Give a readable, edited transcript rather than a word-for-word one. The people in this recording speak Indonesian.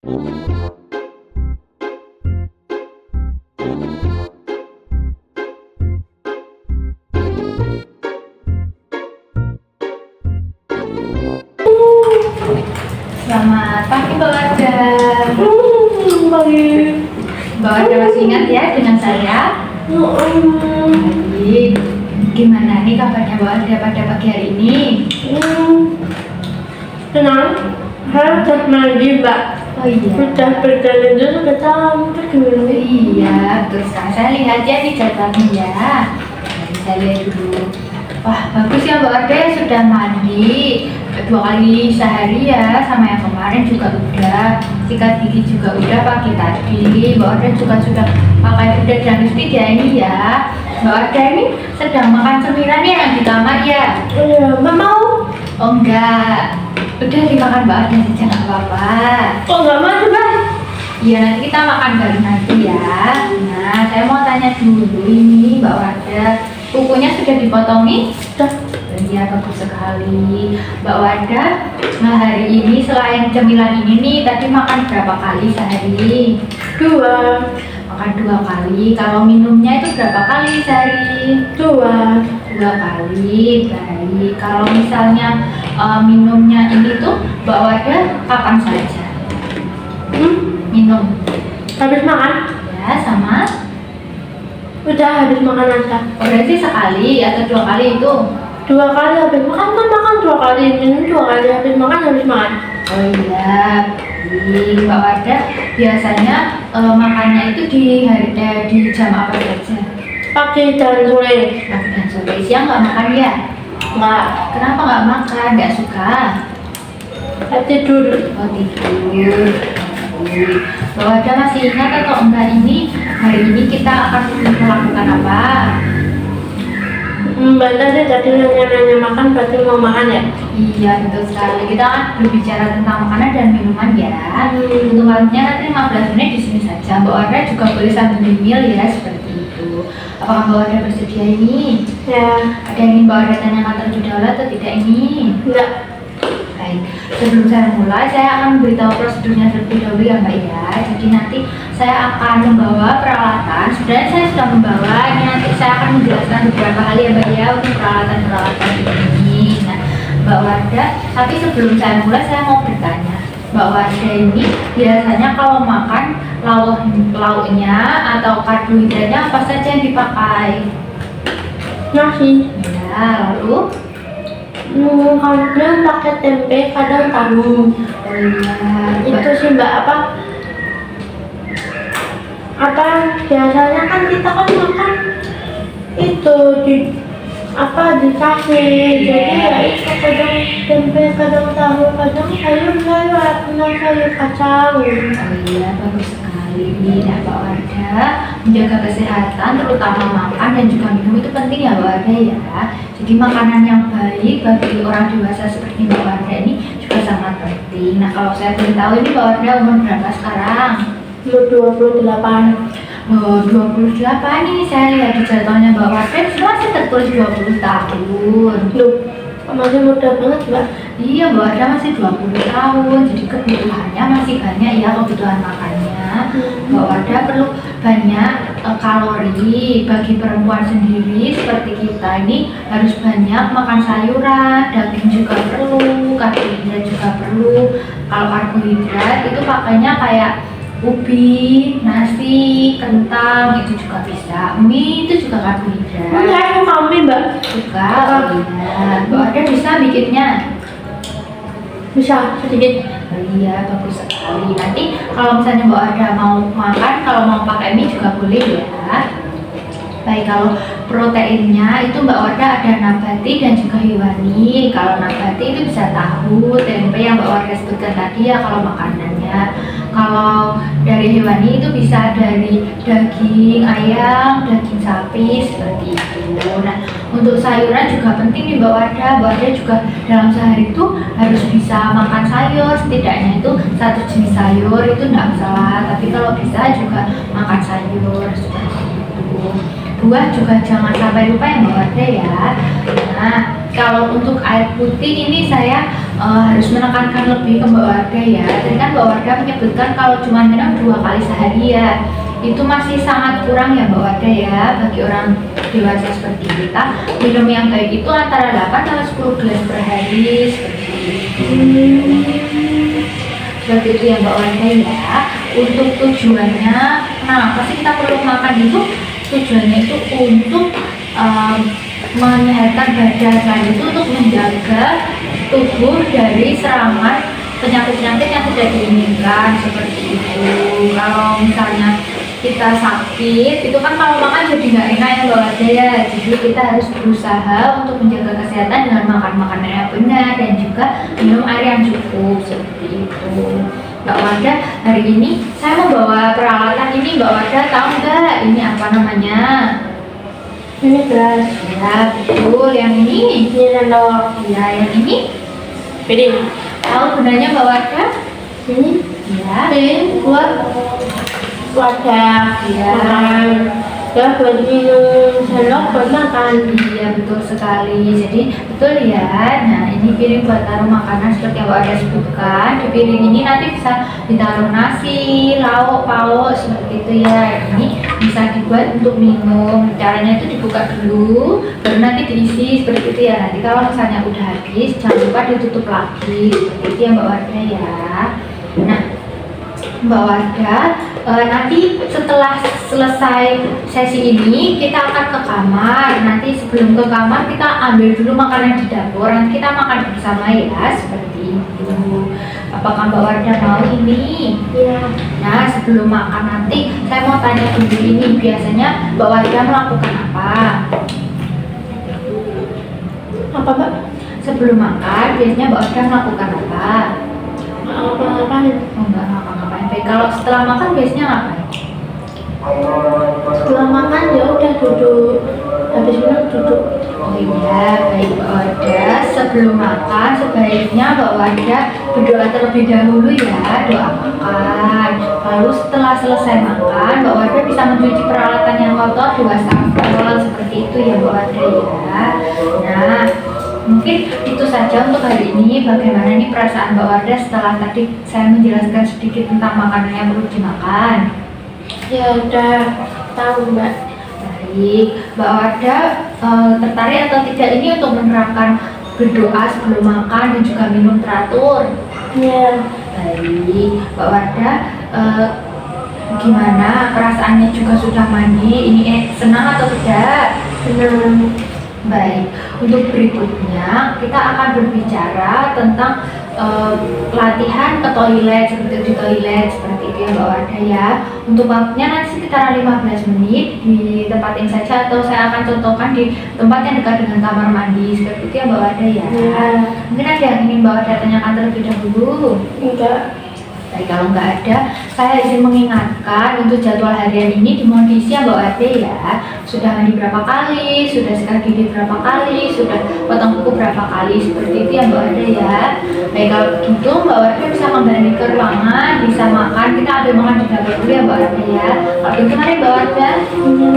Selamat pagi Mbak Wardah. Pagi. Mbak Wardah masih ingat ya dengan saya? Baik. Gimana nih kabarnya Mbak Wardah pada pagi hari ini? Tenang, saya sudah mandi Mbak. Oh iya. Sudah berjalan dulu, sudah sampai dulu. Iya, betul sekali. Saya lihat ya di jadwalnya ya. Mari saya lihat dulu. Wah, bagus ya Mbak Wardah sudah mandi 2 kali sehari ya, sama yang kemarin juga udah. Sikat gigi juga udah pagi tadi. Mbak Wardah juga sudah pakai udah dan lipstick ya ini ya. Mbak Wardah ini sedang makan cemilan ya yang di kamar ya? Iya, Mbak mau? Oh enggak, udah dimakan Mbak Wardah saja nggak apa-apa. Oh nggak mau Mbak? Iya, nanti kita makan bareng nanti ya. Nah, saya mau tanya dulu ini Mbak Wardah, kukunya sudah dipotong nih? Sudah. Iya, bagus sekali Mbak Wardah. Nah, hari ini selain cemilan ini nih, tadi makan berapa kali sehari? 2. Makan 2 kali. Kalau minumnya itu berapa kali sehari? 2. 2 kali. Baik. Kalau misalnya minumnya ini tuh Mbak Wardah kapan saja? Minum Habis makan? ya sama? Udah habis makan aja. Oh, berarti sekali atau 2 kali itu? 2 kali habis makan kan makan 2 kali, minum 2 kali, habis makan. Oh iya, di Mbak Wardah biasanya makannya itu di jam apa saja? Pagi dan sore. Pagi dan sore. Siang nggak makan ya? Nggak. Kenapa nggak makan? Nggak suka? Saya tidur. Oh tidur. Mbak Wardah masih ingat atau enggak ini hari ini kita akan melakukan apa? Mbak tadi nanya-nanya makan, berarti mau makan ya? Iya betul sekali. Kita akan berbicara tentang makanan dan minuman ya. Untuk waktunya nanti 15 menit di sini saja. Mbak Wardah juga boleh sambil nyemil ya seperti itu. Apakah Mbak Wardah bersedia ini? Ya. Ada yang ingin Mbak Wardah tanyakan terlebih dahulu atau tidak ini? Enggak. Baik. Sebelum saya mulai, saya akan memberitahu prosedurnya terlebih dahulu ya Mbak ya. Jadi nanti saya akan membawa peralatan. Sebenarnya saya sudah membawa. Ini nanti saya akan menjelaskan beberapa hal ya Mbak ya untuk peralatan-peralatan ini. Nah, Mbak Wardah, tapi sebelum saya mulai saya mau bertanya. Mbak Wardah ini biasanya kalau makan lauknya atau karbohidratnya apa saja yang dipakai? Nasi. Ya, lalu Kadang pakai tempe, kadang tahu. oh iya, Itu sih Mbak, apa biasanya kan kita kan makan itu dikasih, jadi ya itu kadang tempe, kadang tahu, kadang sayur kacang. Oh iya, bagus sekali. Nah, Mbak Wardah, menjaga kesehatan, terutama makan dan juga minum itu penting ya Mbak Wardah ya. Jadi makanan yang baik bagi orang dewasa seperti Mbak Wardah ini juga sangat penting. Nah, kalau saya boleh tahu ini Mbak Wardah umur berapa sekarang? Umur 28. Oh, 28 ini saya lihat di jadwalnya Mbak Wardah masih tertulis 20 tahun. Loh, masih muda banget Mbak. Iya, Mbak Wardah masih 20 tahun, jadi kebutuhannya masih banyak ya kebutuhan makannya. Mbak Wardah perlu banyak kalori. Bagi perempuan sendiri seperti kita ini harus banyak makan sayuran, daging juga perlu, karbohidrat juga perlu. Kalau karbohidrat itu pakainya kayak ubi, nasi, kentang itu juga bisa. Mie itu juga karbohidrat. Saya suka mie Mbak. Suka, oh iya. Mbak Wardah bisa bikinnya? Bisa sedikit. Oh iya, bagus sekali. Nanti kalau misalnya Mbak Wardah mau makan, kalau mau pakai mie juga boleh ya. Baik, kalau proteinnya itu Mbak Wardah ada nabati dan juga hewani. Kalau nabati itu bisa tahu, tempe yang Mbak Wardah sebutkan tadi ya kalau makanannya. Kalau dari hewani itu bisa dari daging ayam, daging sapi seperti itu. Nah, untuk sayuran juga penting nih Mbak Wardah. Mbak Wardah juga dalam sehari itu harus bisa makan sayur, setidaknya itu 1 jenis sayur itu tidak masalah. Tapi kalau bisa juga makan sayur seperti itu. Buah juga jangan sampai lupa ya Mbak Wardah ya. Nah, Kalau untuk air putih ini saya harus menekankan lebih ke Mbak Wardah ya. Tadi kan Mbak Wardah menyebutkan kalau cuma minum 2 kali sehari ya. Itu masih sangat kurang ya Mbak Wardah ya. Bagi orang dewasa seperti kita, minum yang baik itu antara 8 sampai 10 gelas per hari seperti itu. Seperti itu ya Mbak Wardah ya. Untuk tujuannya, kenapa sih kita perlu makan itu? Tujuannya itu untuk menyehatkan badan, selain itu untuk menjaga tubuh dari serangan penyakit-penyakit yang tidak diinginkan seperti itu. Kalau misalnya kita sakit, itu kan kalau makan jadi nggak enak ya Mbak Wardah ya. Jadi kita harus berusaha untuk menjaga kesehatan dengan makan makanan yang benar dan juga minum air yang cukup seperti itu. Mbak Wardah, hari ini saya membawa peralatan ini. Mbak Wardah tahu nggak ini apa namanya? Ini gelas. Ya betul, yang ini. Ini sendok. Ya yang ini. Piring. Tahu gunanya Mbak Wardah? Ini Ya. piring buat wadah. Ya. Ya buat minum, sendok buat makan. Iya betul sekali. Jadi betul ya. Nah ini piring buat taruh makanan seperti yang Mbak Wardah sebutkan. Di piring ini nanti bisa ditaruh nasi, lauk, pauk seperti itu ya. Ini bisa dibuat untuk minum. Caranya itu dibuka dulu, baru nanti diisi seperti itu ya. Nanti kalau misalnya udah habis, jangan lupa ditutup lagi seperti itu ya Mbak Wardah ya. Nah Mbak Wardah, nanti setelah selesai sesi ini kita akan ke kamar. Nanti sebelum ke kamar kita ambil dulu makanan di dapur. Nanti kita makan bersama ya, seperti itu. Apakah Mbak Wardah mau ini? Iya. Nah sebelum makan nanti saya mau tanya dulu ini, biasanya Mbak Wardah melakukan apa? Apa Mbak? Sebelum makan biasanya Mbak Wardah melakukan apa? Apa-apain? Oh, enggak ngapa-ngapain. Baik, kalau setelah makan biasanya ngapain? Setelah makan ya udah duduk. Habis minum duduk. Oh iya, baik Mbak Wardah. Sebelum makan sebaiknya Mbak Wardah berdoa terlebih dahulu ya, doa makan. Lalu setelah selesai makan, Mbak Wardah bisa mencuci peralatan yang kotor di wastafel seperti itu ya Mbak Wardah ya. Nah, mungkin itu saja untuk hari ini. Bagaimana nih perasaan Mbak Wardah setelah tadi saya menjelaskan sedikit tentang makanan yang perlu dimakan? Ya udah tahu Mbak. Baik, Mbak Wardah tertarik atau tidak ini untuk menerapkan berdoa sebelum makan dan juga minum teratur? Iya. Baik, Mbak Wardah gimana perasaannya juga sudah mandi? Ini senang atau tidak? Senang. Baik, untuk berikutnya kita akan berbicara tentang latihan ke toilet, seperti di toilet seperti itu ya Mbak Wardah ya. Untuk waktunya nanti sekitar 15 menit di tempat yang saja, atau saya akan contohkan di tempat yang dekat dengan kamar mandi seperti itu ya Mbak Wardah ya. Iya. Mungkin ada yang ingin Mbak Wardah tanyakan terlebih dahulu? Enggak. Baik, kalau nggak ada, saya izin mengingatkan untuk jadwal harian ini dimohon diisi ya Mbak Wardah ya. Sudah mandi berapa kali, sudah sikat gigi berapa kali, sudah potong kuku berapa kali, seperti itu ya Mbak Wardah ya. Baik, kalau begitu Mbak Wardah bisa kembali ke ruangan, bisa makan. Kita ambil makan di dapur dulu ya Mbak Wardah ya. Kalau begitu mari Mbak Wardah. Iya.